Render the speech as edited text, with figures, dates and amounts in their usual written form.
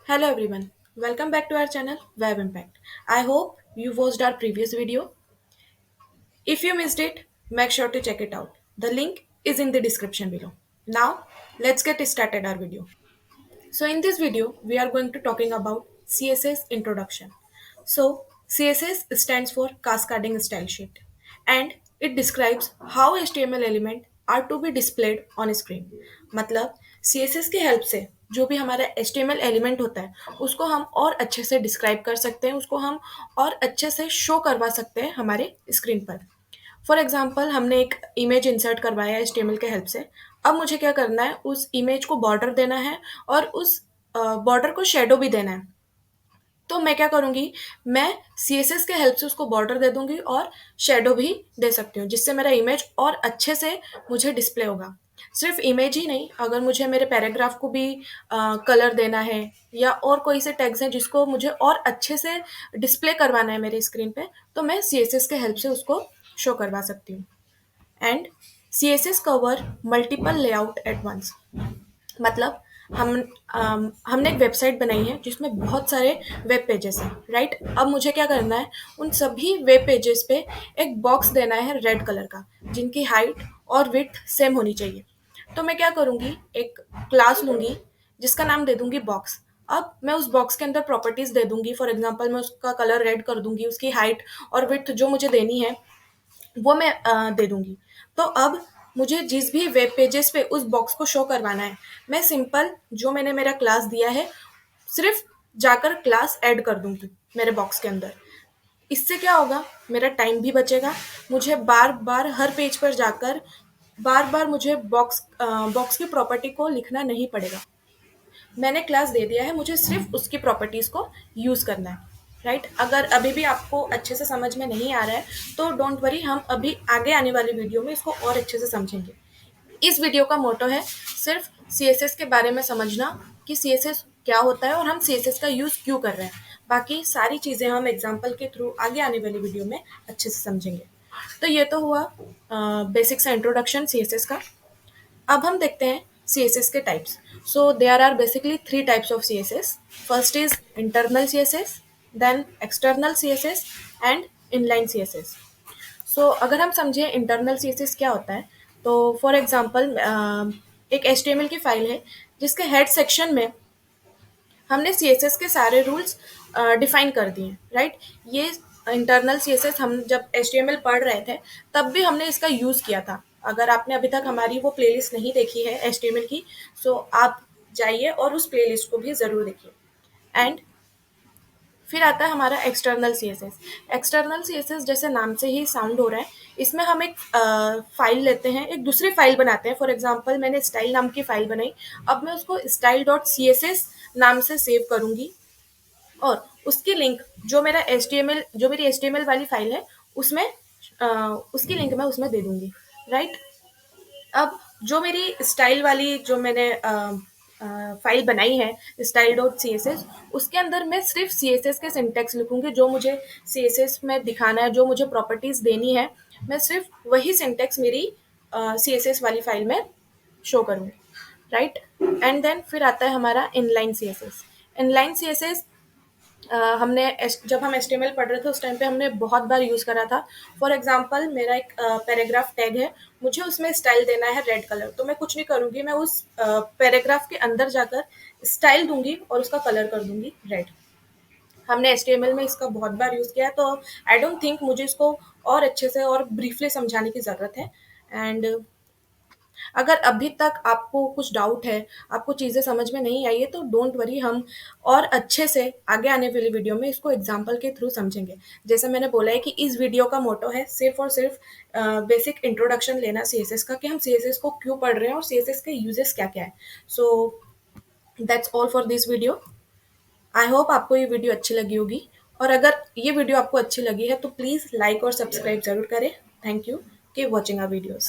Hello everyone, welcome back to our channel Web Impact. I hope you watched our previous video. If you missed it, make sure to check it out. The link is in the description below. Now, let's get started our video. So in this video, we are going to talking about CSS introduction. So CSS stands for Cascading Style Sheet and it describes how HTML element are to be displayed on screen. मतलब CSS के help से जो भी हमारा HTML element होता है उसको हम और अच्छे से डिस्क्राइब कर सकते हैं, उसको हम और अच्छे से शो करवा सकते हैं हमारे स्क्रीन पर। फॉर एग्जाम्पल हमने एक इमेज इंसर्ट करवाया है HTML के हेल्प से। अब मुझे क्या करना है, उस इमेज को बॉर्डर देना है और उस बॉर्डर को शेडो भी देना है। तो मैं क्या करूँगी, मैं CSS के हेल्प से उसको बॉर्डर दे दूँगी और शेडो भी दे सकती हूँ, जिससे मेरा इमेज और अच्छे से मुझे डिस्प्ले होगा। सिर्फ इमेज ही नहीं, अगर मुझे मेरे पैराग्राफ को भी कलर देना है या और कोई से टैग्स हैं जिसको मुझे और अच्छे से डिस्प्ले करवाना है मेरे स्क्रीन पे, तो मैं CSS के हेल्प से उसको शो करवा सकती हूँ। And CSS cover multiple layout at once. मतलब हमने एक वेबसाइट बनाई है जिसमें बहुत सारे वेब पेजेस हैं, राइट। अब मुझे क्या करना है, उन सभी वेब पेजेस पे एक बॉक्स देना है रेड कलर का, जिनकी हाइट और विड्थ सेम होनी चाहिए। तो मैं क्या करूँगी, एक क्लास लूँगी जिसका नाम दे दूँगी बॉक्स। अब मैं उस बॉक्स के अंदर प्रॉपर्टीज़ दे दूँगी। फॉर एग्जांपल मैं उसका कलर रेड कर दूँगी, उसकी हाइट और विड्थ जो मुझे देनी है वो मैं दे दूँगी। तो अब मुझे जिस भी वेब पेजेस पे उस बॉक्स को शो करवाना है, मैं सिंपल जो मैंने मेरा क्लास दिया है, सिर्फ़ जाकर क्लास ऐड कर दूँगी मेरे बॉक्स के अंदर। इससे क्या होगा, मेरा टाइम भी बचेगा, मुझे बार-बार हर पेज पर जाकर बार-बार मुझे बॉक्स की प्रॉपर्टी को लिखना नहीं पड़ेगा। मैंने क्लास दे दिया है, मुझे सिर्फ उसकी प्रॉपर्टीज़ को यूज़ करना है, राइट। अगर अभी भी आपको अच्छे से समझ में नहीं आ रहा है तो डोंट वरी, हम अभी आगे आने वाली वीडियो में इसको और अच्छे से समझेंगे। इस वीडियो का मोटो है सिर्फ CSS के बारे में समझना कि CSS क्या होता है और हम CSS का यूज़ क्यों कर रहे हैं। बाकी सारी चीज़ें हम एग्जाम्पल के थ्रू आगे आने वाली वीडियो में अच्छे से समझेंगे। तो ये तो हुआ बेसिक सा इंट्रोडक्शन CSS का। अब हम देखते हैं CSS के types. So there are basically three types of CSS। First is internal CSS, then external CSS and inline CSS। सो अगर हम समझें इंटरनल CSS क्या होता है, तो फॉर एग्जांपल एक HTML की फाइल है जिसके हेड सेक्शन में हमने CSS के सारे रूल्स डिफाइन कर दिए, राइट। ये इंटरनल CSS हम जब HTML पढ़ रहे थे तब भी हमने इसका यूज़ किया था। अगर आपने अभी तक हमारी वो प्लेलिस्ट नहीं देखी है HTML की, सो आप जाइए और उस प्लेलिस्ट को भी ज़रूर देखिए। एंड फिर आता है हमारा एक्सटर्नल CSS। एक्सटर्नल CSS जैसे नाम से ही साउंड हो रहा है, इसमें हम एक फाइल लेते हैं, एक दूसरी फाइल बनाते हैं। फॉर एग्जांपल मैंने स्टाइल नाम की फाइल बनाई, अब मैं उसको style.css नाम से सेव करूँगी और उसकी लिंक जो मेरी HTML वाली फाइल है उसमें उसकी लिंक मैं उसमें दे दूँगी, राइट। अब जो मेरी स्टाइल वाली जो मैंने फाइल बनाई है style.css, उसके अंदर मैं सिर्फ CSS के सिंटैक्स लिखूंगी जो मुझे CSS में दिखाना है, जो मुझे प्रॉपर्टीज देनी है, मैं सिर्फ वही सिंटैक्स मेरी CSS वाली फाइल में शो करूंगी, राइट। एंड देन फिर आता है हमारा इनलाइन CSS। इनलाइन CSS जब हम HTML पढ़ रहे थे उस टाइम पे हमने बहुत बार यूज़ करा था। फॉर एग्जांपल मेरा एक पैराग्राफ टैग है, मुझे उसमें स्टाइल देना है रेड कलर, तो मैं कुछ नहीं करूँगी, मैं उस पैराग्राफ के अंदर जाकर स्टाइल दूँगी और उसका कलर कर दूँगी रेड। हमने HTML में इसका बहुत बार यूज़ किया है, तो आई डोंट थिंक मुझे इसको और अच्छे से और ब्रीफली समझाने की ज़रूरत है। एंड अगर अभी तक आपको कुछ डाउट है, आपको चीज़ें समझ में नहीं आई है, तो डोंट वरी, हम और अच्छे से आगे आने वाली वीडियो में इसको एग्जाम्पल के थ्रू समझेंगे। जैसे मैंने बोला है कि इस वीडियो का मोटो है सिर्फ और सिर्फ बेसिक इंट्रोडक्शन लेना CSS का, कि हम CSS को क्यों पढ़ रहे हैं और CSS के यूजेस क्या क्या है। So that's all for this video. I hope आपको ये वीडियो अच्छी लगी होगी, और अगर ये वीडियो आपको अच्छी लगी है तो प्लीज़ लाइक और सब्सक्राइब ज़रूर करें। Thank you, keep watching our videos.